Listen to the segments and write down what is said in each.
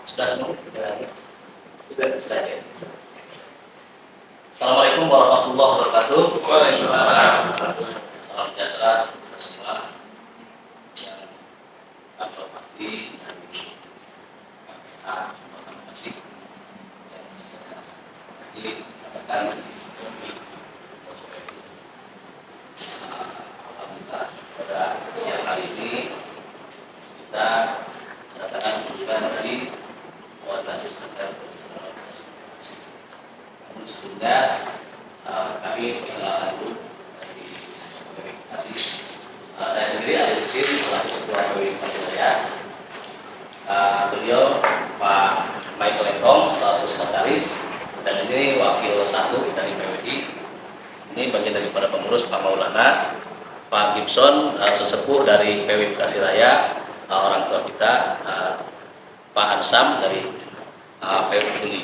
Sudah semua? Sudah ya. Assalamualaikum warahmatullahi wabarakatuh. Waalaikumsalam. Salam sejahtera kita semua yang kami hormati dan terima kasih yang saya dikatakan alhamdulillah pada siang hari ini kita kedatangan kunjungan dari koordinasi sekretaris. Namun sebelumnya kami perkenalkan dulu dari verifikasi. Saya sendiri Adi Husin selaku Ketua Verifikasi saya. Beliau Pak Michael Ekong selaku sekretaris, dan ini wakil satu dari PWI. Ini bagian daripada pengurus Pak Maulana, Pak Gibson sesepuh dari PWI Bekasi Raya, orang tua kita, Pak Ansam dari PWI Peduli.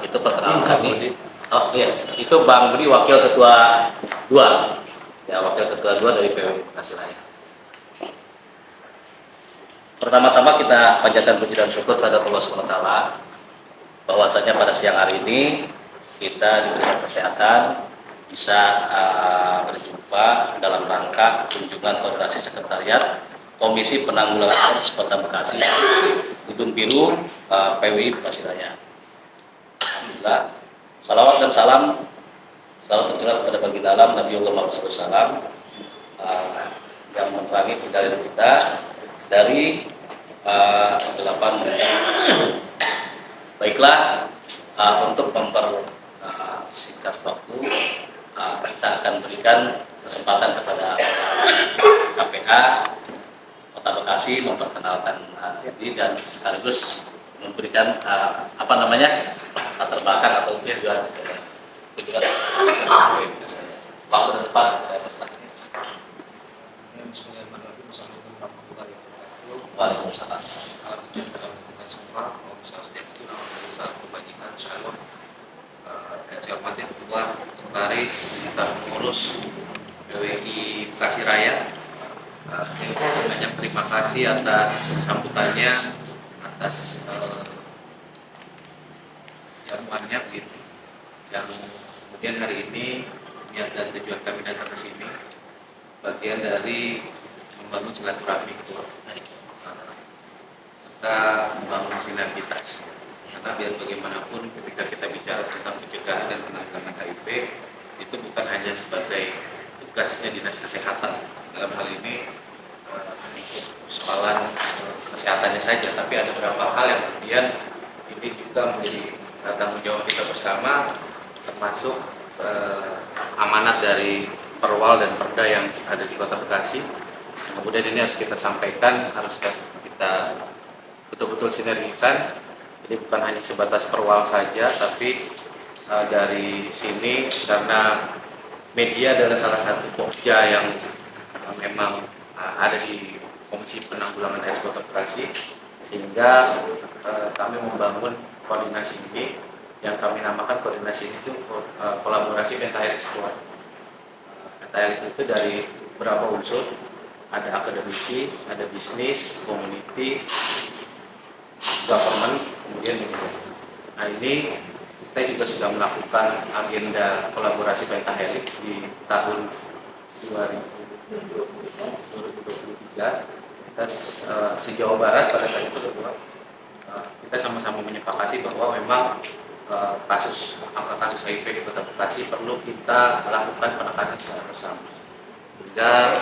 Itu perkenalan kami. Oh iya, itu Bang Budi wakil ketua 2. Ya, wakil ketua 2 dari PWI Bekasi Raya. Pertama-tama kita panjatkan puji dan syukur kepada Allah SWT bahwasanya pada siang hari ini kita diberikan kesehatan bisa berjumpa dalam rangka kunjungan koordinasi sekretariat Komisi Penanggulangan AIDS Kota Bekasi, Gedung Biru PWI Bekasi Raya. Alhamdulillah, salawat dan salam selalu tercurah kepada baginda alam Nabiullah Muhammad SAW yang menerangi perjalanan kita dari 8 baiklah. Untuk mempersingkat waktu, kita akan berikan kesempatan kepada KPA Kota Bekasi memperkenalkan diri dan sekaligus memberikan latar belakang atau tujuan saya. Waktu depan saya persilakan. Waalaikumsalam. Saya hormati Ketua Sekretaris dan Pengurus PWI Bekasi Raya. Saya banyak terima kasih atas sambutannya, atas jamuannya begitu. Yang kemudian hari ini niat dan tujuan kami datang ke sini bagian dari membangun silaturahmi kedua, serta membangun sinergitas. Karena biar bagaimanapun ketika kita bicara tentang pencegahan dan penanggulangan HIV, itu bukan hanya sebagai tugasnya Dinas Kesehatan dalam hal ini persoalan kesehatannya saja, tapi ada beberapa hal yang kemudian ini juga menjadi tanggung jawab kita bersama, termasuk amanat dari Perwal dan Perda yang ada di Kota Bekasi. Kemudian ini harus kita sampaikan, harus kita betul-betul sinergikan. Jadi bukan hanya sebatas Perwal saja, tapi dari sini karena media adalah salah satu pokja yang memang ada di Komisi Penanggulangan AIDS Kota Bekasi, sehingga kami membangun koordinasi ini yang kami namakan koordinasi ini itu kolaborasi Pentahelix Squad. Pentahelix itu dari beberapa unsur, ada akademisi, ada bisnis, community, government, kemudian lingkungan. Nah ini kita juga sudah melakukan agenda kolaborasi Pentahelix di tahun 2023. Kita se-Jawa Barat pada saat itu kita sama-sama menyepakati bahwa memang angka kasus HIV di Kota Bekasi perlu kita lakukan penekanan secara bersama. Sehingga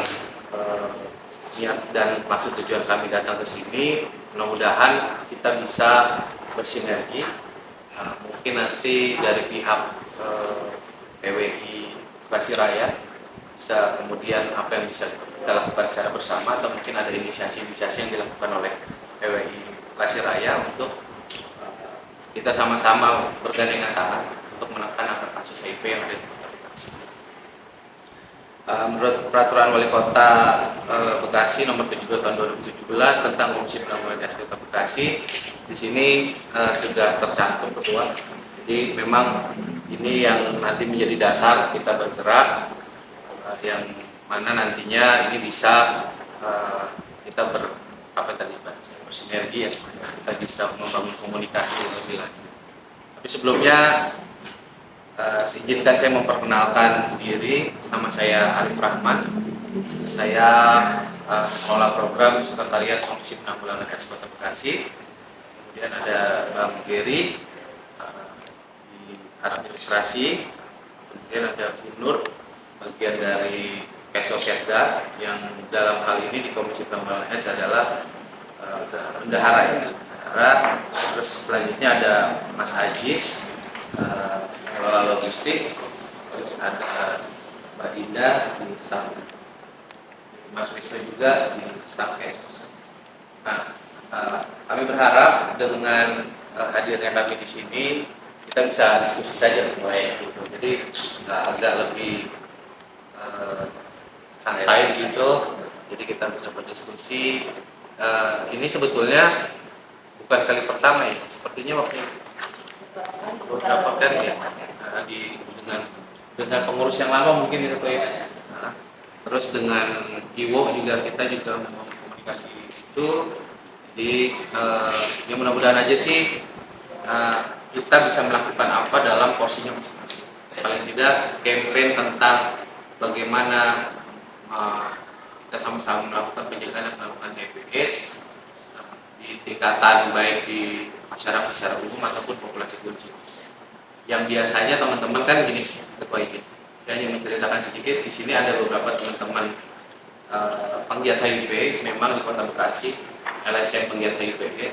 niat dan maksud tujuan kami datang ke sini, mudah-mudahan kita bisa bersinergi. Mungkin nanti dari pihak PWI Bekasi Raya bisa kemudian apa yang bisa kita lakukan secara bersama, atau mungkin ada inisiasi-inisiasi yang dilakukan oleh PWI Bekasi Raya untuk kita sama-sama bergandengan tangan untuk menekan angka kasus HIV yang ada di Kota Bekasi. Menurut Peraturan Wali Kota Bekasi Nomor 72 Tahun 2017 tentang Komisi Penanggulangan AIDS Kota Bekasi, di sini sudah tercantum Ketua. Jadi memang ini yang nanti menjadi dasar kita bergerak, yang mana nantinya ini bisa kita apa tadi bahasa saya, bersinergi ya, kita bisa membangun komunikasi yang lebih lanjut. Tapi sebelumnya izinkan saya memperkenalkan diri. Nama saya Arif Rahman. Saya mengelola program Sekretariat Komisi Penanggulangan AIDS Kota Bekasi. Kemudian ada Bang Geri di administrasi. Kemudian ada Bu Nur, bagian dari Kesosetda, yang dalam hal ini di Komisi Penanggulangan AIDS adalah bendahara ya. Terus selanjutnya ada Mas Ajis, pengelola logistik. Terus ada Mbak Dinda di staf, Mas Wisnu juga di staf Kesos. Nah, kami berharap dengan hadirnya kami di sini kita bisa diskusi saja baik gitu. Jadi agak lebih santai gitu. Jadi kita bisa berdiskusi. Ini sebetulnya bukan kali pertama ya. Sepertinya waktu beberapa kan ya dengan pengurus yang lama mungkin seperti itu. Terus dengan Iwo juga kita juga membangun komunikasi itu. Jadi ya mudah-mudahan aja sih kita bisa melakukan apa dalam porsinya masing-masing. Paling tidak campaign tentang bagaimana kita sama-sama melakukan pencegahan dan melakukan HIV/AIDS di tingkatan baik di masyarakat secara umum ataupun populasi kunci. Yang biasanya teman-teman kan gini, Ketua ini, saya hanya menceritakan sedikit. Di sini ada beberapa teman-teman penggiat HIV, memang di Kota Bekasi, LSM penggiat HIV,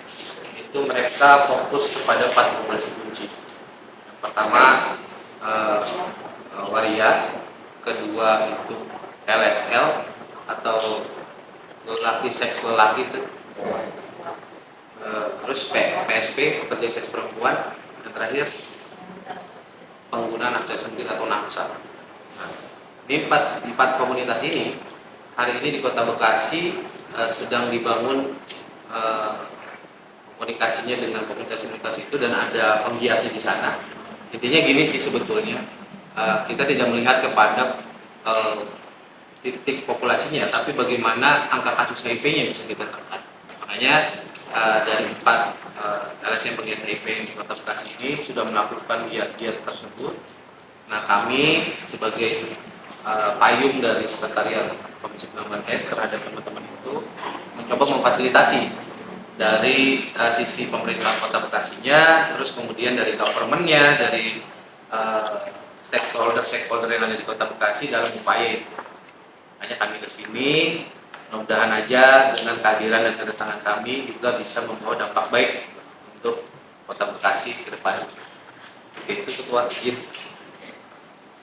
itu mereka fokus kepada 4 populasi kunci. Yang pertama waria, kedua itu LSL atau lelaki seks lelaki itu, terus PSP, pekerja seks perempuan, dan terakhir pengguna nafsa sendiri atau nafsa. Nah, di empat komunitas ini hari ini di Kota Bekasi sedang dibangun komunikasinya dengan komunitas-komunitas itu, dan ada penggiatnya di sana. Intinya gini sih sebetulnya, kita tidak melihat kepada titik populasinya, tapi bagaimana angka kasus HIV-nya bisa kita tekan. Makanya dari 4 LSM penggiat HIV di Kota Bekasi ini sudah melakukan giat-giat tersebut. Nah, kami sebagai payung dari Sekretariat Komisi Penanggulangan AIDS terhadap teman-teman itu mencoba memfasilitasi dari sisi pemerintah Kota Bekasinya, terus kemudian dari government-nya, dari stakeholder yang ada di Kota Bekasi dalam upaya itu. Hanya kami ke sini, mudah-mudahan aja dengan kehadiran dan kedatangan kami juga bisa membawa dampak baik untuk Kota Bekasi ke depan. Itu Ketua izin.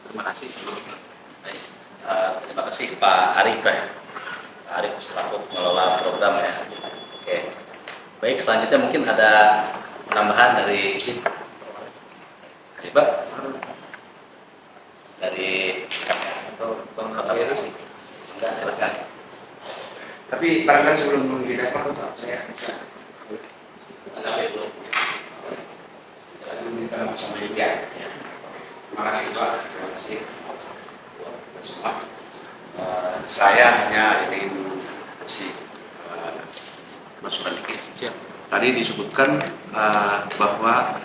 Terima kasih sebelumnya. Terima kasih Pak Arif Pak Arif selaku pengelola program ya. Oke. Baik, selanjutnya mungkin ada penambahan dari izin. Pak dari Atau Bang sih. enggak, silakan. Tapi barangkali sebelum dilempar saya minta bersama juga. Terima kasih Pak, terima kasih buat kita semua. Saya hanya ingin kasih masukan dikit. Tadi disebutkan bahwa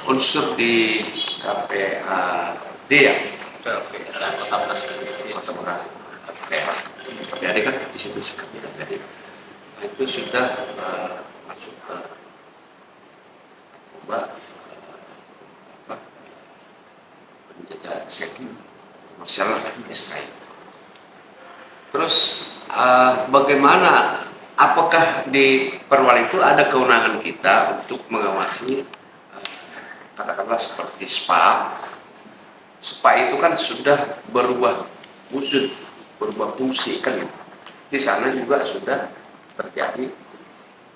unsur di KPAD ya, Kota Bekasi, KPAD kan di situ sih KPAD. Nah, itu sudah masuk ke penjajah seks komersial lah, SKI. Terus bagaimana, apakah di Perwal itu ada kewenangan kita untuk mengawasi katakanlah seperti spa itu kan sudah berubah wujud, berubah fungsi kan gitu. Di sana juga sudah terjadi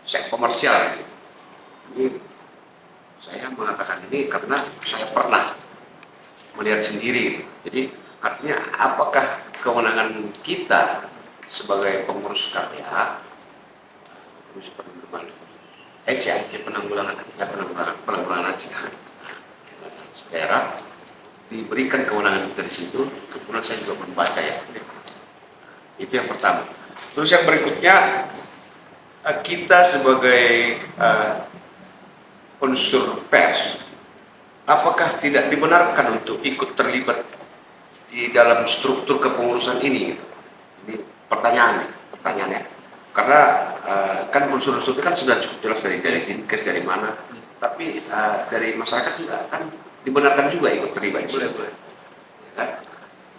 seks komersial gitu. Jadi saya mengatakan ini karena saya pernah melihat sendiri gitu. Jadi artinya apakah kewenangan kita sebagai pengurus KPA, Komisi Penanggulangan penanggulangan daerah, diberikan kewenangan kita di situ. Kebetulan saya juga membaca ya. Itu yang pertama. Terus yang berikutnya kita sebagai unsur pers, apakah tidak dibenarkan untuk ikut terlibat di dalam struktur kepengurusan ini? Ini pertanyaannya. Karena kan unsur-unsur itu kan sudah cukup jelas dari Dinkes dari mana, tapi dari masyarakat juga kan dibenarkan juga ikut terlibat. Boleh. Kan?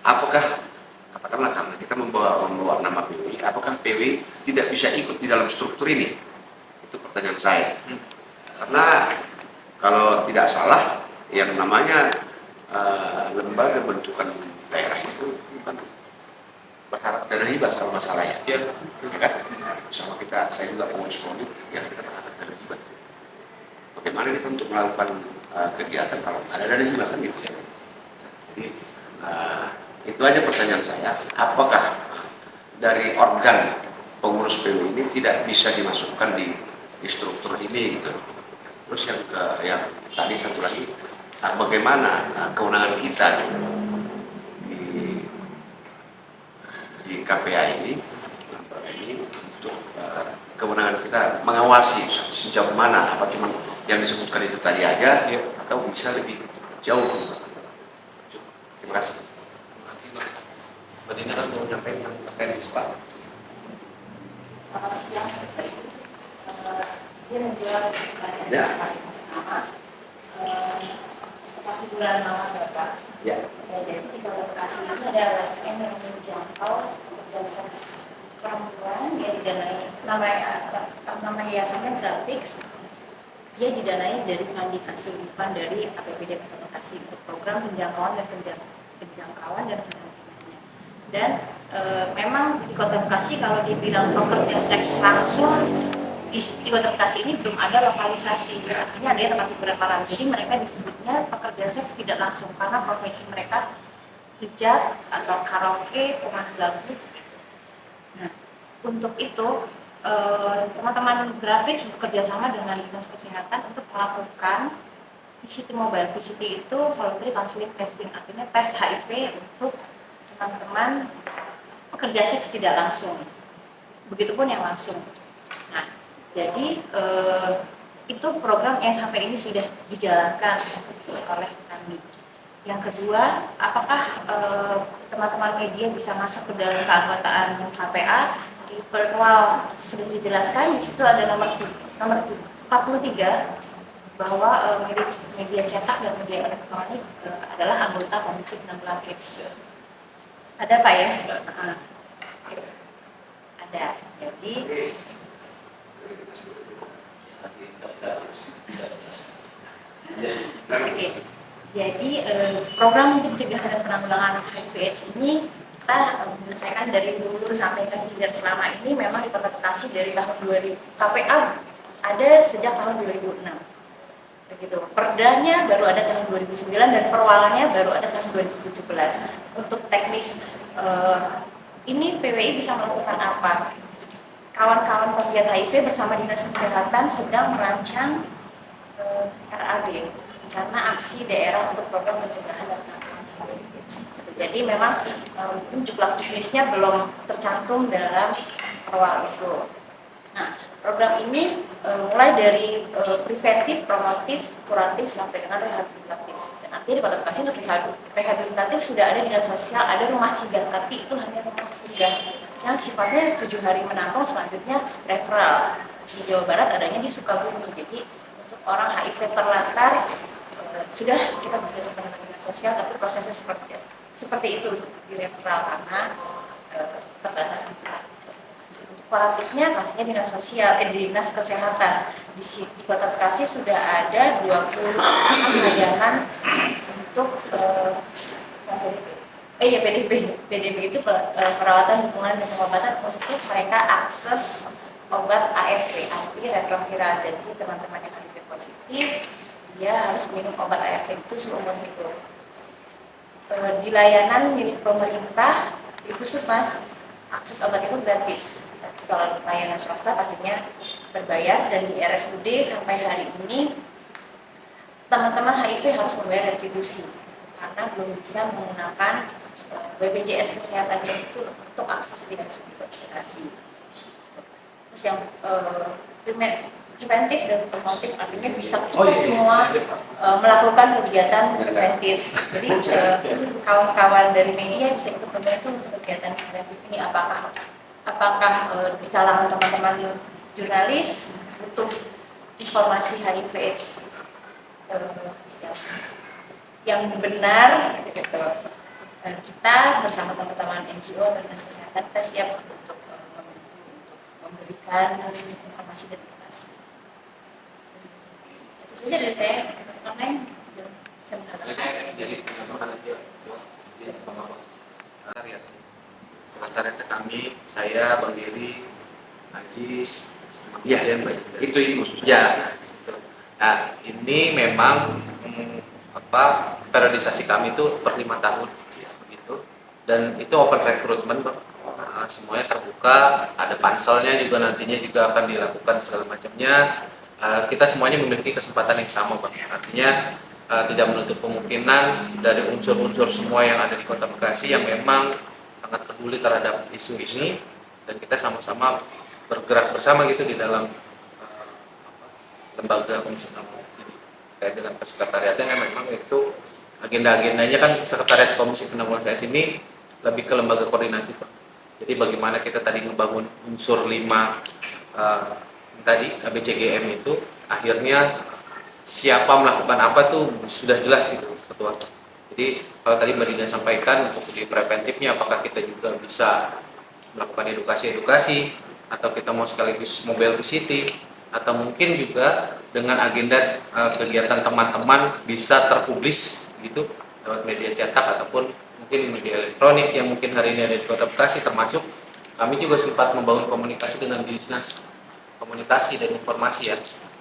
Apakah katakanlah karena kita membawa nama PWI, apakah PWI tidak bisa ikut di dalam struktur ini? Itu pertanyaan saya. Karena kalau tidak salah, yang namanya lembaga bentukan daerah itu bukan berharap dana hibah kalau nggak salah ya. Ya. Ya kan? Sama saya juga pengurus FONI, ya kita berharap dana hibah. Bagaimana kita untuk melakukan kegiatan kalau nggak ada dana hibah kan gitu. Jadi itu aja pertanyaan saya. Apakah dari organ pengurus PWI ini tidak bisa dimasukkan di struktur ini gitu? Terus yang tadi satu lagi, bagaimana kewenangan kita di KPA ini untuk kewenangan kita mengawasi sejauh mana, apa cuma yang disebutkan itu tadi aja, atau bisa lebih jauh gitu. Terima kasih. Terima kasih Pak. Mbak Dina kan mau menyampaikan teknis Pak. Selamat siang. Izin menjawab pertanyaan Ya. yang paling pertama. Bulan malam Bapak. Ya. Jadi di Kota Bekasi ini ada LSM yang menjangkau berdasarkan perempuan yang didanai nama yayasannya Grafix. Dia didanai dari funding hasil bukan dari APBD Kota Bekasi untuk program penjangkauan dan pendampingannya. Dan memang di Kota Bekasi kalau dibilang pekerja seks langsung di Kota Bekasi ini belum ada lokalisasi, artinya ada tempat hiburan malam. Jadi mereka disebutnya pekerja seks tidak langsung karena profesi mereka hijab atau karaoke, pemandu lagu. Nah, untuk itu teman-teman Grafix bekerja sama dengan Dinas Kesehatan untuk melakukan VCT mobile. VCT itu voluntary counseling testing, artinya tes HIV untuk teman-teman pekerja seks tidak langsung. Begitupun yang langsung. Nah, jadi itu program yang sampai ini sudah dijalankan oleh kami. Yang kedua, apakah teman-teman media bisa masuk ke dalam keanggotaan KPA? Di perwal sudah dijelaskan, di situ ada nomor 43 bahwa media cetak dan media elektronik adalah anggota Komisi Penanggulangan AIDS. Ada Pak ya? Ada. Jadi Oke. Jadi program pencegahan dan penanggulangan HIV/AIDS ini kita menyelesaikan dari dulu sampai ke hilir. Selama ini memang di Kota Bekasi dari tahun 2000 KPA ada sejak tahun 2006. Begitu. Perdanya baru ada tahun 2009 dan perwalnya baru ada tahun 2017. Untuk teknis ini PWI bisa melakukan apa? Kawan-kawan penggiat HIV bersama Dinas Kesehatan sedang merancang RAD, rencana aksi daerah untuk program pencegahan dan penanggulangan HIV/AIDS. Jadi memang mungkin jumlah teknisnya belum tercantum dalam perwal itu. Nah, program ini mulai dari preventif, promotif, kuratif sampai dengan rehabilitatif. Dan nanti di Kota Bekasi untuk rehabilitatif sudah ada dinas sosial, ada rumah singgah, tapi itu hanya rumah singgah yang sifatnya 7 hari menampung, selanjutnya referral. Di Jawa Barat adanya di Sukabumi. Jadi untuk orang HIV terlantar sudah kita bekerjasama dengan dinas sosial, tapi prosesnya seperti itu di referral karena terbatas tempat. Untuk kuratifnya pastinya dinas sosial, dinas kesehatan di Kota Bekasi sudah ada 20 layanan untuk PDB itu perawatan dukungan dan pengobatan untuk mereka akses obat ARV, arti retroviral. Jadi teman-teman yang HIV positif dia harus minum obat ARV itu seumur hidup. Di layanan milik pemerintah di Puskesmas akses obat itu gratis. Tapi kalau layanan swasta pastinya berbayar, dan di RSUD sampai hari ini teman-teman HIV harus membayar retribusi karena belum bisa menggunakan BPJS Kesehatan itu untuk akses di RSUD Bekasi. Terus yang preventif dan promotif, artinya bisa kita semua melakukan kegiatan preventif. Jadi kawan-kawan dari media bisa ikut membantu untuk kegiatan preventif ini. Apakah di kalangan teman-teman jurnalis butuh informasi HIV/AIDS yang benar gitu. Kita bersama teman-teman NGO atau dinas kesehatan kita siap untuk membantu untuk memberikan informasi dan edukasi. Itu saja dari saya. Online belum bisa menambahkan. Jadi sekretariat kami, saya, Bang Diri, Ajis, Ya, itu maksudnya. ya. Nah, ini memang periodisasi kami itu per 5 tahun begitu. Dan itu open recruitment, Bang. Nah, semuanya terbuka, ada panselnya juga nantinya juga akan dilakukan segala macamnya. Kita semuanya memiliki kesempatan yang sama, Bang. Artinya tidak menutup kemungkinan dari unsur-unsur semua yang ada di Kota Bekasi yang memang sangat peduli terhadap isu ini, dan kita sama-sama bergerak bersama gitu di dalam lembaga Komisi Penanggulangan HIV. Terkait dengan kesekretariatnya memang itu agenda-agendanya kan sekretariat Komisi Penanggulangan HIV ini lebih ke lembaga koordinatif, Pak. Jadi bagaimana kita tadi ngebangun unsur 5 tadi ABCGM itu, akhirnya siapa melakukan apa tuh sudah jelas gitu, Ketua. Jadi kalau tadi Mbak Dina sampaikan untuk di preventifnya, apakah kita juga bisa melakukan edukasi atau kita mau sekaligus mobile visiting, atau mungkin juga dengan agenda kegiatan teman-teman bisa terpublis gitu lewat media cetak ataupun mungkin media elektronik yang mungkin hari ini ada di Kota Bekasi, termasuk kami juga sempat membangun komunikasi dengan Dinas Komunikasi dan Informasi ya,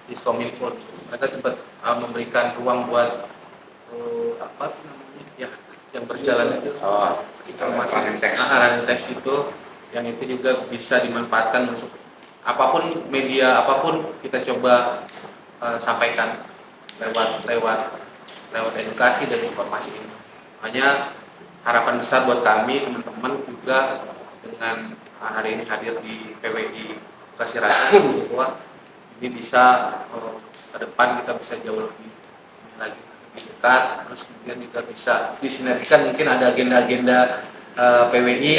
Diskominfo. Mereka sempat memberikan ruang buat apa namanya ya, yang berjalan itu informasi arahan teks itu, yang itu juga bisa dimanfaatkan untuk apapun media apapun kita coba sampaikan lewat edukasi dan informasi ini. Makanya harapan besar buat kami teman-teman juga dengan hari ini hadir di PWI Bekasi Raya bahwa ini bisa ke depan kita bisa jauh lebih lagi dekat, terus kemudian juga bisa disinergikan, mungkin ada agenda-agenda PWI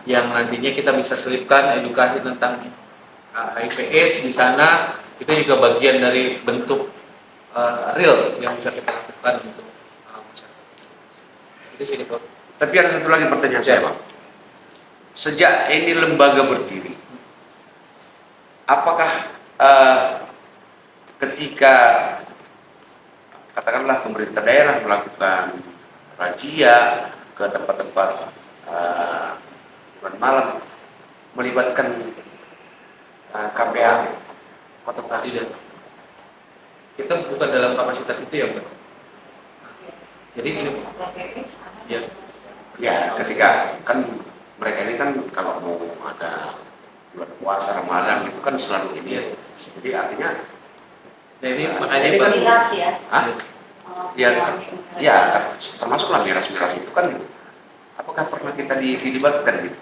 yang nantinya kita bisa selipkan edukasi tentang HIV/AIDS di sana. Kita juga bagian dari bentuk real yang bisa kita lakukan untuk masyarakat. Itu sih gitu. Tapi ada satu lagi pertanyaan saya, Bang. Sejak ini lembaga berdiri, apakah ketika katakanlah pemerintah daerah melakukan razia ke tempat-tempat hiburan malam melibatkan KPA Kota Bekasi? Kita bukan dalam kapasitas itu ya, Mbak. Jadi ini ya. Ya, ketika kan mereka ini kan kalau mau ada bulan puasa Ramadan itu kan selalu ini ya. Jadi artinya Nah ini makanya ini kan Miras ya. ya termasuklah miras-miras itu kan gitu. Apakah pernah kita dilibatkan gitu?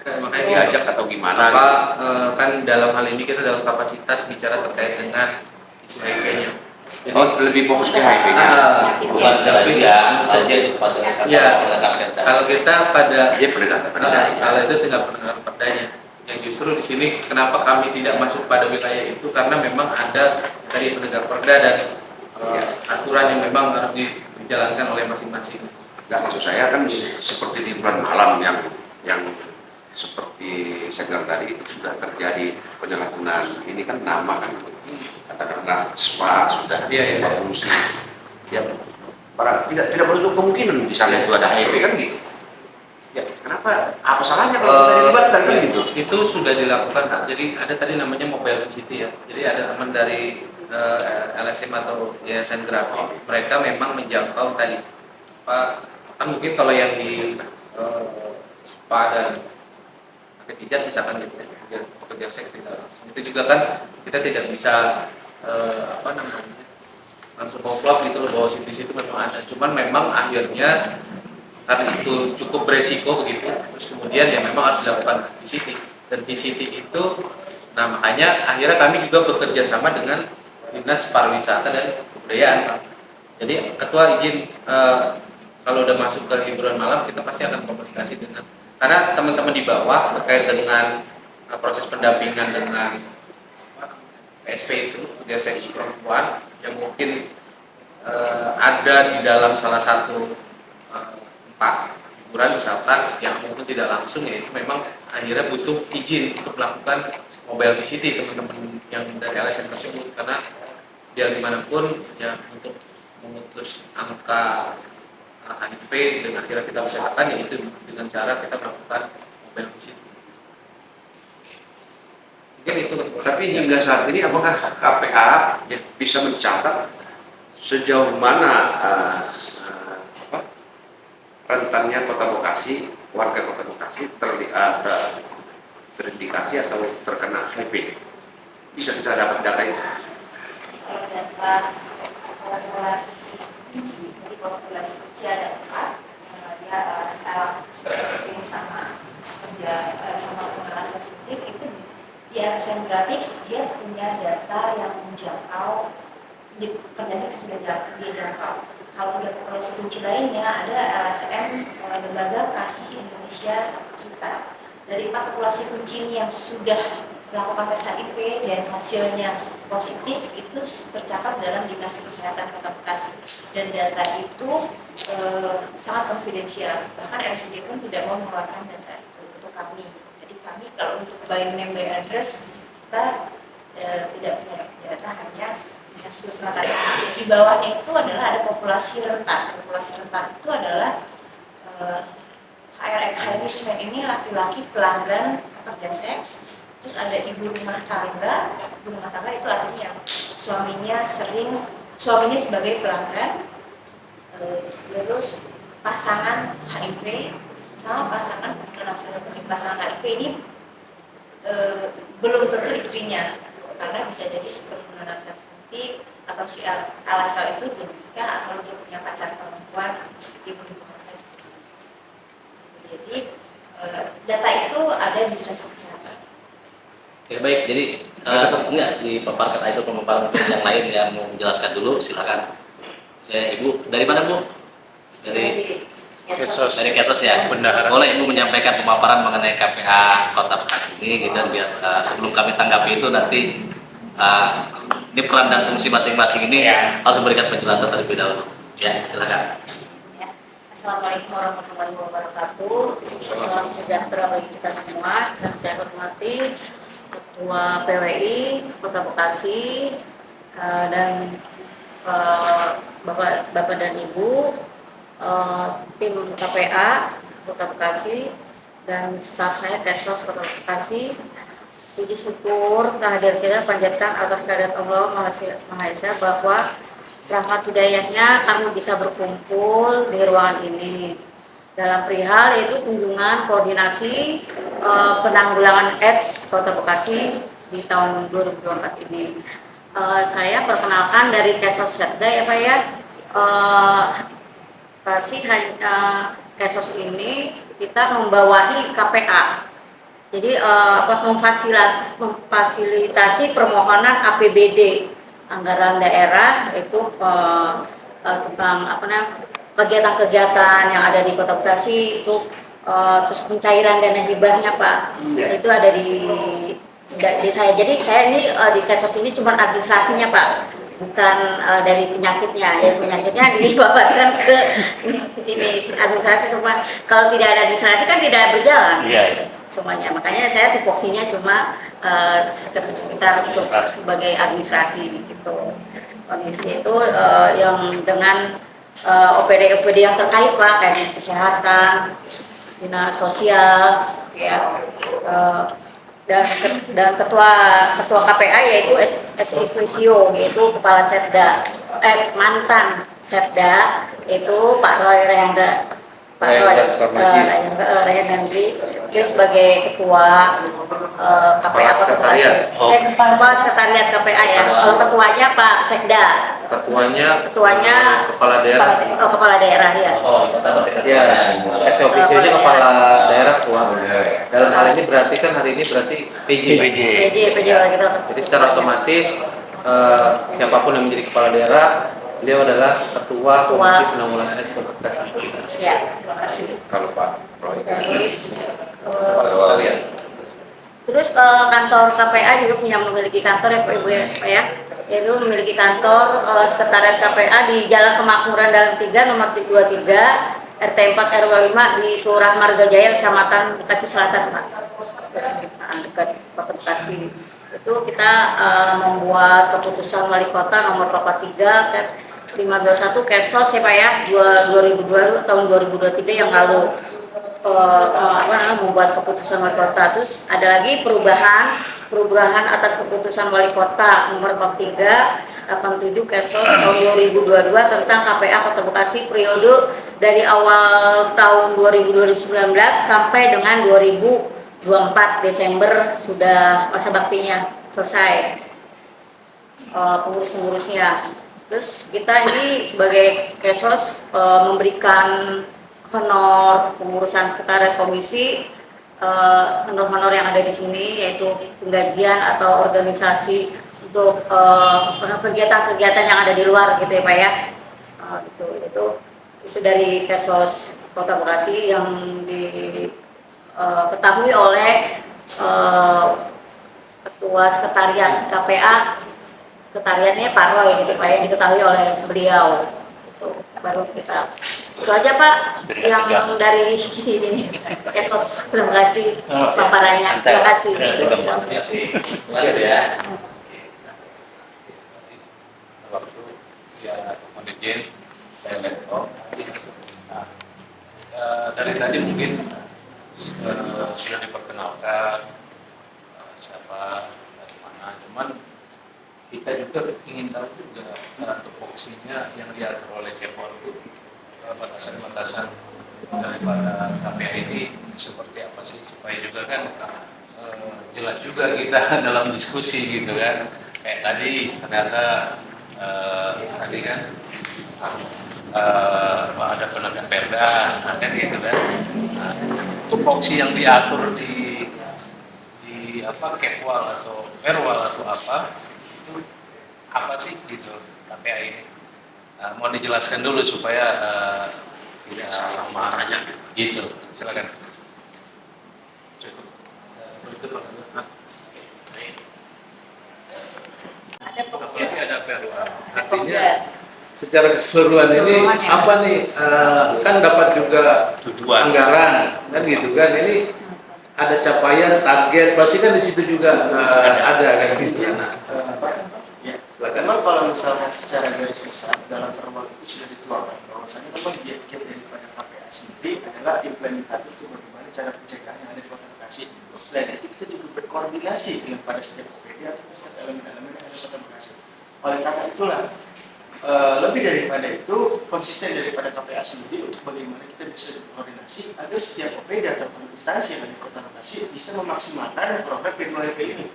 makanya Diajak atau gimana? apa Gitu? kan dalam hal ini kita dalam kapasitas bicara terkait dengan isu HIV-nya. Jadi Lebih fokus ke HIV-nya. bukan kerajaan aja itu pasal ya, kalau kita pada Iya, penegakan perda. kalau itu tinggal penegakan perdanya. Yang justru di sini kenapa kami tidak masuk pada wilayah itu, karena memang ada dari penegak perda dan aturan yang memang harus dijalankan oleh masing-masing. Nggak, maksud saya kan seperti di bulan malam yang seperti saya bilang tadi itu sudah terjadi penyalahgunaan. Ini kan nama kan katakanlah spa sudah berfungsi. Ya, tidak menutup kemungkinan misalnya itu ada HIV kan gitu. Ya, kenapa? Apa salahnya kalau kita dilibatkan kan gitu? Itu sudah dilakukan. Jadi ada tadi namanya mobile visit ya. Jadi ada teman dari LSM atau Yayasan Grafi. Mereka memang menjangkau tadi. Kan mungkin kalau yang di spa dan pijat misalkan gitu ya, pekerja seks tidak langsung. Itu juga kan kita tidak bisa langsung bawa vlog gitu loh, bahwa di situ memang ada. Cuman memang akhirnya karena itu cukup beresiko begitu, terus kemudian ya memang harus dilakukan VCT, dan VCT itu Nah makanya akhirnya kami juga bekerja sama dengan Dinas Pariwisata dan Kebudayaan, Pak. Jadi ketua izin kalau udah masuk ke hiburan malam kita pasti akan komunikasi dengan, karena teman-teman di bawah terkait dengan proses pendampingan dengan PSP itu, dia seks perempuan yang mungkin ada di dalam salah satu tempat hiburan misalkan yang mungkin tidak langsung, ya itu memang akhirnya butuh izin untuk melakukan mobile visiting teman-teman yang dari LSM tersebut, karena biar gimana pun ya untuk memutus angka HIV dan akhirnya kita bisa tekan, yaitu dengan cara kita melakukan mobile visiting. Mungkin itu. Tapi hingga saat ini apakah KPA bisa mencatat sejauh mana rentannya Kota Bekasi, warga Kota Bekasi terindikasi atau terkena HIV? Bisa kita dapat data itu? Kalau data populasi kunci, jadi populasi kunci ada 4, dia skala screening sama kerja sama pengenalan suntik itu di LSM Grafix dia punya data yang menjangkau, di kerja seks sudah dia jangkau. Kalau di populasi kunci lainnya ada LSM Lembaga Kasih Indonesia kita. Dari 4 populasi kunci ini yang sudah melakukan tes HIV dan hasilnya positif itu tercatat dalam Dinas Kesehatan Kota Bekasi, dan data itu sangat konfidensial, bahkan RSUD pun tidak mau mengeluarkan data itu untuk kami. Jadi kami kalau untuk by name by address kita tidak punya data, hanya hasil semata. Di bawahnya itu adalah ada populasi rentan. Populasi rentan itu adalah high risk man, ini laki-laki pelanggan pekerja seks. Terus ada ibu rumah tangga. Ibu rumah tangga itu artinya yang suaminya sebagai pelanggan, terus pasangan HIV sama pasangan HIV ini belum tentu istrinya, karena bisa jadi sebelum nafsu suntik atau si alasal itu belum nikah atau dia punya pacar perempuan di hubungan seks. Jadi data itu ada di Dinas Kesehatan. Ya baik, jadi enggak dipaparkan itu pemaparan yang lain yang mau menjelaskan dulu, silakan. Saya Ibu dari mana Bu? Dari Kesos. Dari Kesos ya. Bendahara. Boleh Ibu menyampaikan pemaparan mengenai KPA Kota Bekasi ini, gitu, biar sebelum kami tanggapi itu nanti ini peran dan fungsi masing-masing ini harus memberikan penjelasan terlebih dahulu. Ya, silakan. Ya. Assalamualaikum warahmatullahi wabarakatuh. Salam sejahtera bagi kita semua. Dan saya hormati Ketua PWI Kota Bekasi dan Bapak dan Ibu, tim KPA Kota Bekasi dan staf saya Kesos Kota Bekasi. Puji syukur kehadiran kita panjatkan atas kehadirat Allah Maha Esa bahwa rahmat hidayahnya kami bisa berkumpul di ruangan ini dalam perihal yaitu kunjungan koordinasi penanggulangan AIDS Kota Bekasi di tahun 2024 ini. Saya perkenalkan dari Kesos Setda ya Pak ya. Kesos ini kita membawahi KPA. Jadi memfasilitasi permohonan APBD anggaran daerah itu tentang kegiatan-kegiatan yang ada di Kota Bekasi itu, terus pencairan dana hibahnya Pak, itu ada di saya. Jadi saya ini di Kesos ini cuma administrasinya Pak, bukan dari penyakitnya. Ya penyakitnya dibabatkan ke ini administrasi semua. Kalau tidak ada administrasi kan tidak berjalan. Iya. Semuanya. Makanya saya tupoksinya cuma sekitar untuk sebagai administrasi gitu. Kondisi itu yang dengan OPD yang terkait Pak, kayak kesehatan, dinas sosial, ya, dan ketua KPA yaitu SISPSIO, yaitu kepala Setda, mantan Setda itu Pak Roy Rehendra, Rehendri, dia sebagai ketua KPA Kota Bekasi, kepala sekretariat KPA ya. Kalau ketuanya Pak Sekda, Ketuanya kepala daerah ya. Oh, kita berdekat. ya ex officio-nya kepala daerah ketua. Dalam hal ini berarti kan hari ini berarti PJ. PJ wali kota. Jadi secara otomatis siapapun yang menjadi kepala daerah, beliau adalah ketua Komisi Penanggulangan Eksploitasi. Ya, terima kasih. Kalau Pak Roy. Terus kantor KPA juga memiliki kantor ya Pak Ibu ya, yaitu memiliki kantor sekretariat KPA di Jalan Kemakmuran Dalam 3 nomor 23 RT 4 RW 5 di Kelurahan Margajaya Kecamatan Bekasi Selatan Pak. Dekat Kota Bekasi. Itu kita membuat keputusan wali kota nomor 43 kan 521 Kesos ya Pak ya 2002 tahun 2023 yang lalu. Membuat keputusan wali kota. Terus ada lagi perubahan atas keputusan wali kota nomor 43 87 Kesos tahun 2022 tentang KPA Kota Bekasi periode dari awal tahun 2019 sampai dengan 2024 Desember sudah masa baktinya selesai pengurus-pengurusnya. Terus kita ini sebagai Kesos memberikan honor pengurusan sekretariat komisi, honor-honor yang ada di sini yaitu penggajian atau organisasi untuk kegiatan-kegiatan yang ada di luar gitu ya Pak ya. Itu dari Kesos Kota Bekasi yang diketahui oleh ketua sekretariat KPA, sekretariatnya Pak Roy gitu Pak ya, diketahui oleh beliau. Baru kita itu aja Pak yang dari ini Kesos. Terima kasih paparannya. Terima kasih. Terima kasih ya. Waktu ya manajer saya laptop. Nah, dari tadi mungkin sudah diperkenalkan siapa dari mana, cuman kita juga ingin tahu juga tupoksinya yang diatur oleh Kepor itu batasan-batasan daripada KPA ini seperti apa sih, supaya juga kan jelas juga kita dalam diskusi gitu kan. Kayak tadi ternyata tadi kan ada penegak perda kan gitu kan. Nah, tupoksi yang diatur di apa Kepwal atau Perwal atau apa sih gitu KPA ini. Mau dijelaskan dulu supaya tidak salah maknanya gitu. Silakan. Cukup. Ada Perwal. Artinya secara keseluruhan ini apa nih? Kan dapat juga Tujuan. anggaran kan gitu kan. Ini ada capaian target pasti kan di situ juga ada kan di sana. Memang kalau misalnya secara garis besar dalam permohonan itu sudah dituangkan bahwasanya memang giat-giat daripada KPA sendiri adalah implementatif itu bagaimana cara pencegahan yang ada di Kota Bekasi. Selain itu kita juga berkoordinasi dengan pada setiap OPD atau setiap elemen-elemen yang ada di Kota Bekasi. Oleh karena itulah lebih daripada itu konsisten daripada KPA sendiri untuk bagaimana kita bisa berkoordinasi agar setiap OPD atau instansi yang ada di Kota Bekasi bisa memaksimalkan program P2HIV ini.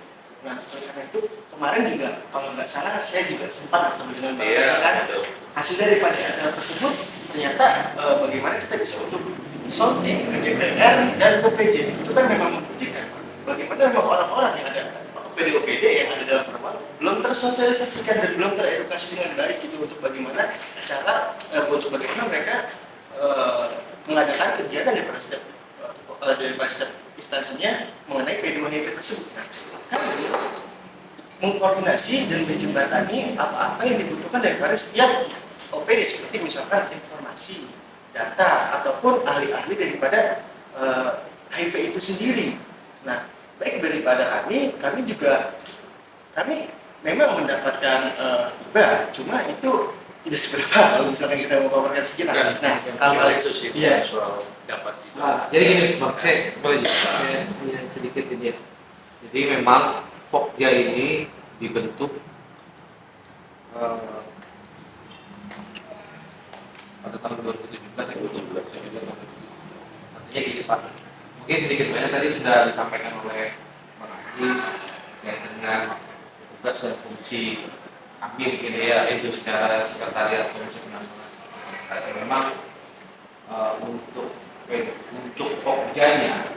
Nah, oleh karena itu kemarin juga kalau nggak salah saya juga sempat bertemu dengan Bapak kan hasil daripada acara tersebut ternyata bagaimana kita bisa untuk sounding ke DPR dan ke PJ itu kan memang membuktikan bagaimana memang orang-orang yang ada OPD-OPD yang ada dalam permohonan belum tersosialisasikan dan belum teredukasi dengan baik itu untuk bagaimana cara untuk bagaimana mereka mengadakan kegiatan daripada setiap instansinya mengenai P2HIV tersebut. Nah, kami mengkoordinasi dan menjembatani apa-apa yang dibutuhkan daripada setiap OPD seperti misalkan informasi, data ataupun ahli-ahli daripada HIV itu sendiri. Nah, baik daripada kami juga memang mendapatkan IBA, cuma itu tidak seberapa kalau misalkan kita mau paparkan sekitar. Nah, hal-hal itu Iya, soal dapat. Jadi gini, Bang, saya boleh sedikit ini ya. Jadi memang Pokja ini dibentuk pada tahun 2017 ya, artinya gitu Pak. Mungkin sedikit banyak tadi sudah disampaikan oleh Bang Ajis ya, dengan tugas dan fungsi kami bikin ya itu secara sekretariat Komisi Penanggulangan Komunikasi memang untuk pokjanya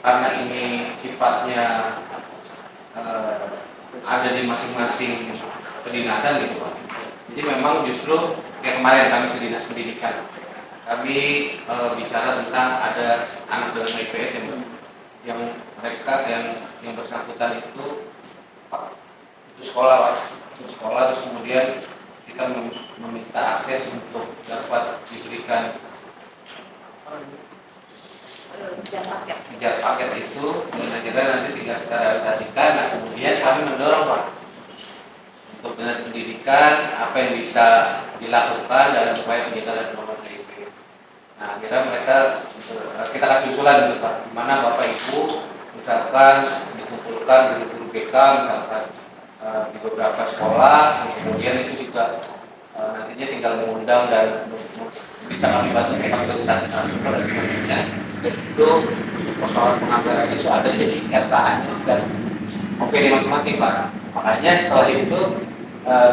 karena ini sifatnya ada di masing-masing kedinasan gitu Pak. Jadi memang justru kayak kemarin kami ke Dinas Pendidikan, kami bicara tentang ada anak dengan HIV yang mereka yang bersangkutan itu sekolah Pak. Itu sekolah terus kemudian kita meminta akses untuk dapat diberikan kejar paket itu, dan akhirnya nanti tinggal kita realisasikan. Nah kemudian kami mendorong Pak untuk dinas pendidikan apa yang bisa dilakukan dalam upaya pencegahan penularan HIV. Nah akhirnya mereka kita kasih usulan gitu Pak, di mana Bapak Ibu misalkan dikumpulkan guru-guru BK misalkan di beberapa sekolah, kemudian itu juga nantinya tinggal mengundang dan bisa kami bantu fasilitasi transport dan sebagainya. Dan itu persoalan penganggaran itu ada jadi RTA-nya dan OPD masing-masing Pak. Makanya setelah itu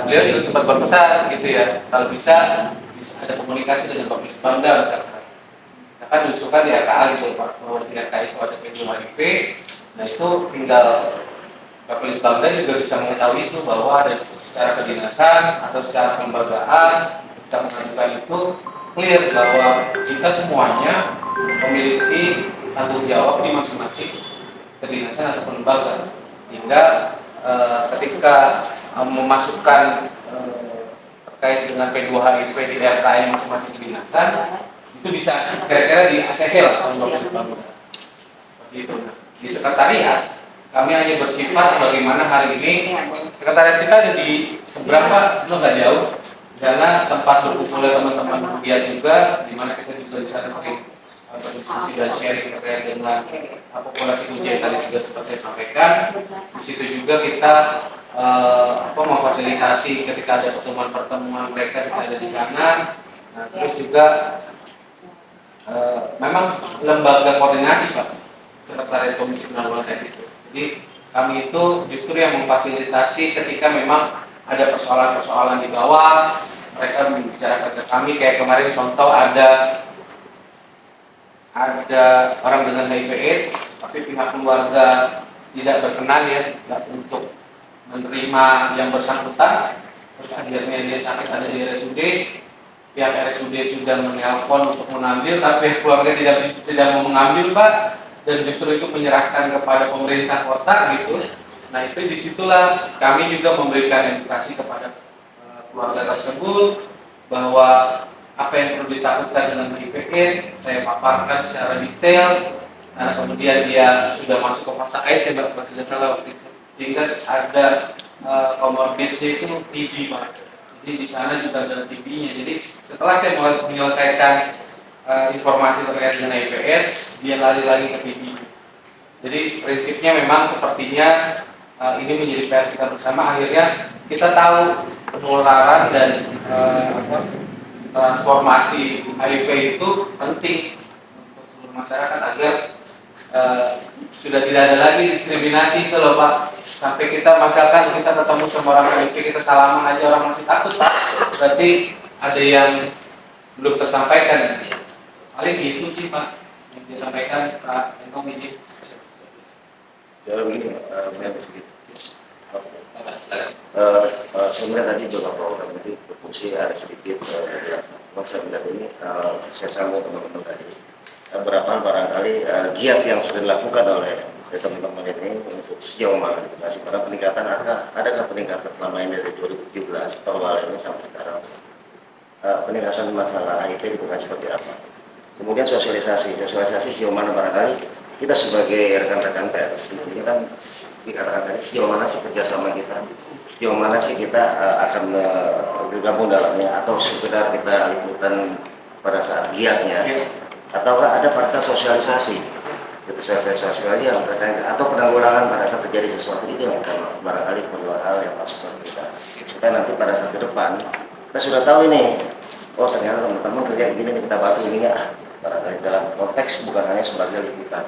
beliau juga sempat berpesan gitu ya, kalau bisa ada komunikasi dengan Bapelitbangda misalkan. Kita kan diusulkan di RKA gitu Pak, bahwa di RKA itu ada P2 HIV. Nah itu tinggal Bapelitbangda juga bisa mengetahui itu bahwa ada secara kedinasan atau secara kelembagaan kita mengajukan itu clear bahwa kita semuanya memiliki tanggung jawab di masing-masing kedinasan atau lembaga, sehingga ketika memasukkan terkait dengan P2 HIV di RKA masing-masing kedinasan itu bisa kira-kira di ACC lah sama Bapelitbangda. Seperti itu. Nah, di sekretariat kami hanya bersifat bagaimana hari ini sekretariat kita ada di seberang Pak, itu nggak jauh, karena tempat berkumpulnya teman-teman kegiatan juga, di mana kita juga di sana sering berdiskusi dan sharing terkait dengan populasi kunci yang tadi sudah sempat saya sampaikan. Di situ juga kita memfasilitasi ketika ada pertemuan-pertemuan mereka kita ada di sana. Nah, terus juga memang lembaga koordinasi Pak, sekretariat Komisi Penanggulangan HIV itu. Jadi kami itu justru yang memfasilitasi ketika memang ada persoalan-persoalan di bawah, mereka membicarakan ke kami. Kayak kemarin contoh ada orang dengan HIV/AIDS, tapi pihak keluarga tidak berkenan ya untuk menerima yang bersangkutan. Terus akhirnya dia sakit ada di RSUD, pihak RSUD sudah menelpon untuk mengambil, tapi keluarga tidak mau mengambil Pak, dan justru itu menyerahkan kepada pemerintah kota gitu. Nah itu disitulah kami juga memberikan edukasi kepada keluarga tersebut bahwa apa yang perlu ditakutkan dengan HIV/AIDS saya paparkan secara detail. Nah kemudian dia sudah masuk ke fase AIDS ya Mbak, tidak salah waktu itu, sehingga ada komorbidnya itu TB Pak. Jadi di sana juga ada TB-nya. Jadi setelah saya mulai menyelesaikan informasi terkait dengan HIV/AIDS, dia lari lagi ke TB. Jadi prinsipnya memang sepertinya ini menjadi PR kita bersama. Akhirnya kita tahu penularan dan transformasi HIV itu penting untuk seluruh masyarakat agar sudah tidak ada lagi diskriminasi itu loh Pak. Sampai kita misalkan kita ketemu sama orang HIV, kita salaman aja orang masih takut Pak. Berarti ada yang belum tersampaikan. Paling itu sih Pak yang disampaikan Pak Engkong ini. Jadi begini, saya sedikit. Sebenarnya tadi beberapa program tadi berfungsi ada sedikit penjelasan. Cuma saya melihat ini, saya sambung teman-teman tadi. Beberapa barangkali giat yang sudah dilakukan oleh teman-teman ini untuk sejauh mana dikasih pada peningkatan, adakah peningkatan selama ini dari 2017 awal ini sampai sekarang? Peningkatan masalah HIV dibuka seperti apa? Kemudian sosialisasi sejauh mana barangkali kita sebagai rekan-rekan pers, tentunya kan dikatakan tadi sejauh mana sih kerjasama kita, sejauh mana sih kita akan bergabung dalamnya, atau sekedar kita liputan pada saat giatnya, ataukah ada pada saat sosialisasi, itu sosialisasi lagi yang terkait atau penanggulangan pada saat terjadi sesuatu, itu yang akan barangkali perlu hal yang masuk ke kita, supaya nanti pada saat ke depan kita sudah tahu ini, oh ternyata teman-teman kerja begini nih, kita bantu ini ya, barangkali dalam konteks bukan hanya sebagai liputan.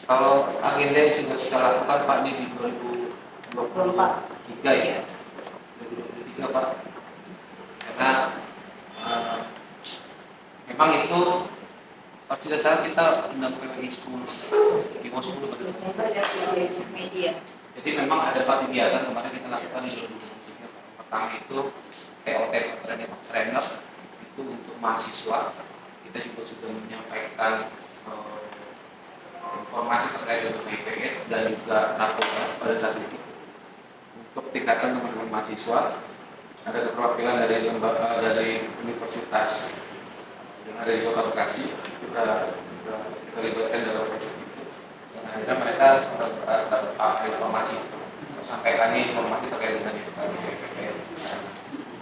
Kalau agenda yang sudah kita lakukan Pak di 2016 23 ya, 2023 Pak. Karena memang itu pasti dasar kita undang PWI 10 di 10 pada saat itu. media. Jadi memang ada 4 kegiatan kemarin kita lakukan di 2023. Pertama itu TOT trainer itu untuk mahasiswa. Kita juga sudah menyampaikan informasi terkait dengan HIV dan juga narkoba pada saat itu. Untuk tingkatan teman-teman mahasiswa ada keterwakilan dari lembaga dari universitas yang ada di Kota Bekasi, kita libatkan dalam proses itu. Dan akhirnya mereka terdapat informasi, sampaikan informasi terkait dengan edukasi HIV di sana.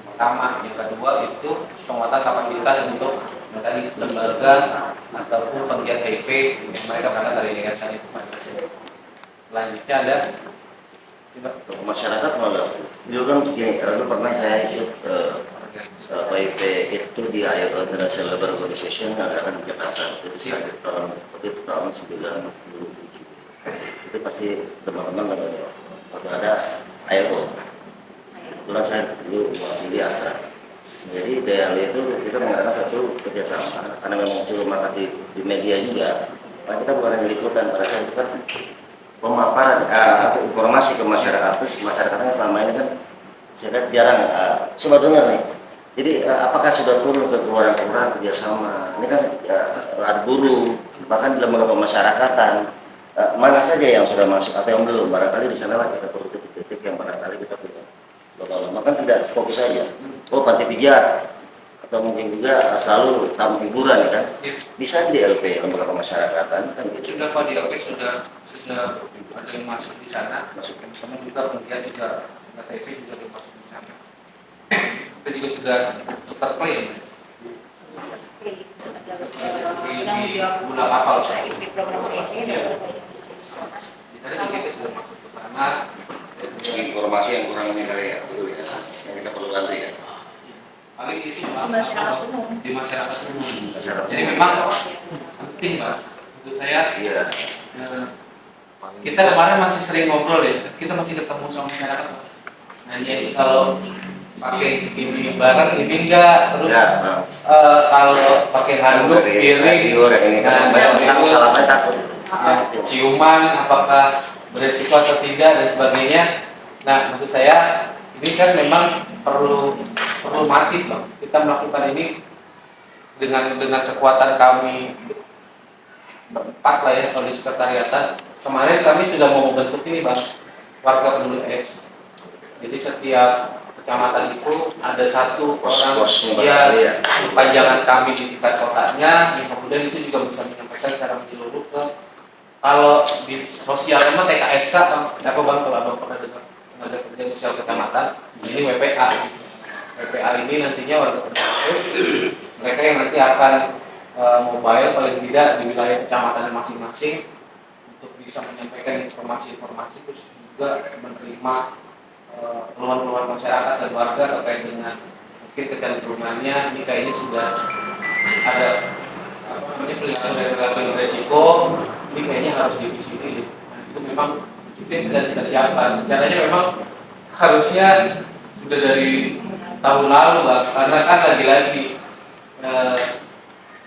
Pertama, yang kedua itu penguatan kapasitas untuk tadi lembaga ataupun penggiat HIV yang mereka berangkat dari yayasan itu. Selanjutnya ada Ke masyarakat malah dulu kan begini, dulu pernah saya ikut PIP itu di ILO International Labour Organization yang ada di Jakarta itu sekitar tahun 97. Itu pasti teman-teman kalau ada ILO. Kebetulan saya dulu mewakili Astra. Jadi DL itu kita mengadakan satu kerjasama karena memang sudah market di media juga. Karena kita bukan hanya liputan, pada saat itu kan pemaparan informasi ke masyarakat. Terus masyarakatnya selama ini kan saya lihat jarang coba dengar nih. Jadi apakah sudah turun ke kelurahan-kelurahan kerjasama? Ini kan ada buruh, bahkan di lembaga pemasyarakatan mana saja yang sudah masuk atau yang belum. Barangkali di sanalah kita perlu titik-titik yang barangkali kita perlu. Lama kan tidak fokus saja. Oh panti pijat atau mungkin juga selalu tamu hiburan ya kan? Bisa di LP lembaga pemasyarakatan kan gitu. sudah Pak di LP sudah ada yang masuk di sana, masukin teman juga kemudian juga TV juga masuk di sana. Kita juga sudah terklaim di guna kapal. Program HIV Di sana juga kita sudah masuk ke sana. Informasi yang kurang ini kali ya, betul ya, yang kita perlu bantu ya. Paling itu di masyarakat umum. di masyarakat umum. Masyarakat Jadi umum. memang penting Pak. Menurut saya Iya. kita kemarin masih sering ngobrol ya, kita masih ketemu sama masyarakat. Nah jadi kalau pakai ini barang ini enggak, terus Ya, kalau pakai handuk piring, ini kan banyak takut salahnya takut. ciuman apakah beresiko atau tidak dan sebagainya. Nah maksud saya ini kan memang perlu masif Bang. Kita melakukan ini dengan kekuatan kami berempat lah ya kalau di sekretariatan. Kemarin kami sudah mau membentuk ini Bang, warga peduli AIDS. Jadi setiap kecamatan itu ada satu orang yang panjangan kami di tingkat kotanya, yang kemudian itu juga bisa menyampaikan secara menyeluruh ke kalau di sosial emang TKSK apa Bang kalau Abang pernah dengar tenaga kerja sosial kecamatan, ini WPA. WPA ini nantinya warga peduli AIDS, mereka yang nanti akan mobile paling tidak di wilayah kecamatan masing-masing untuk bisa menyampaikan informasi-informasi terus juga menerima keluhan-keluhan masyarakat dan warga terkait dengan mungkin kecenderungannya ini kayaknya sudah ada pelaksanaan dari level resiko ini kayaknya harus divisi ini. Nah, itu memang itu yang sedang kita siapkan. Rencananya memang harusnya sudah dari tahun lalu Bang, karena kan lagi-lagi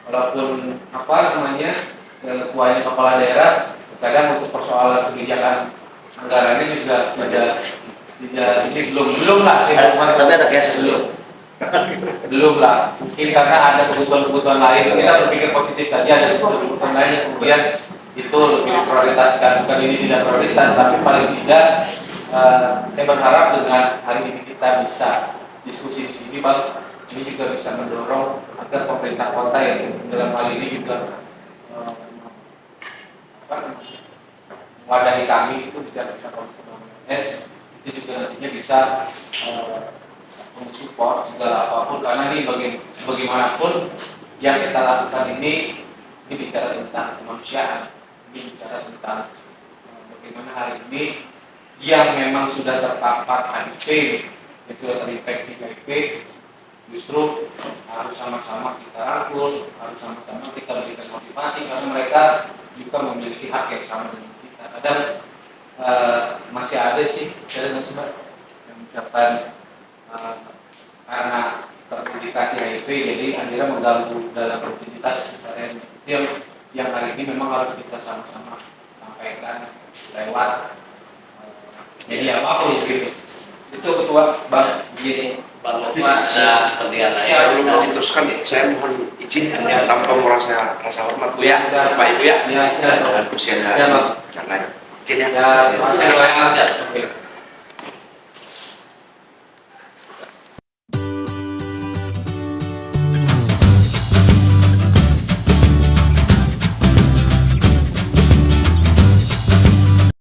walaupun ketuanya kepala daerah kadang untuk persoalan kebijakan anggarannya juga tidak ini belum lah Tapi ada cases belum lah mungkin karena ada kebutuhan lain kita berpikir positif saja ada kebutuhan lain yang kemudian itu lebih diprioritaskan, bukan ini tidak prioritas tapi paling tidak saya berharap dengan hari ini kita bisa diskusi di sini Bang, ini juga bisa mendorong agar pemerintah kota yang dalam hal ini juga wadahi kami itu bicara AIDS itu juga nantinya bisa mensupport segala apapun karena ini bagaimanapun yang kita lakukan ini bicara tentang kemanusiaan, ini bicara tentang bagaimana hari ini yang memang sudah terpapar HIV, yang sudah terinfeksi HIV justru harus sama-sama kita rangkul, harus sama-sama kita berikan motivasi karena mereka juga memiliki hak yang sama dengan kita. Kadang masih ada sih, ada nggak sih Mbak, yang misalkan karena terindikasi HIV jadi akhirnya mengganggu dalam rutinitas keseharian. Itu yang hari ini memang harus kita sama-sama sampaikan lewat media apapun gitu. Itu ketua Bang Begini, Bang Lukman ada kepentingan lain. Sebelum diteruskan, saya mohon izin tanpa merasa rasa hormat Bu ya, Bapak Ibu ya. Ya, silakan. Dengan usia Ya, Bang. dan lain. Izin ya. Ya, terima kasih. Siap. Oke.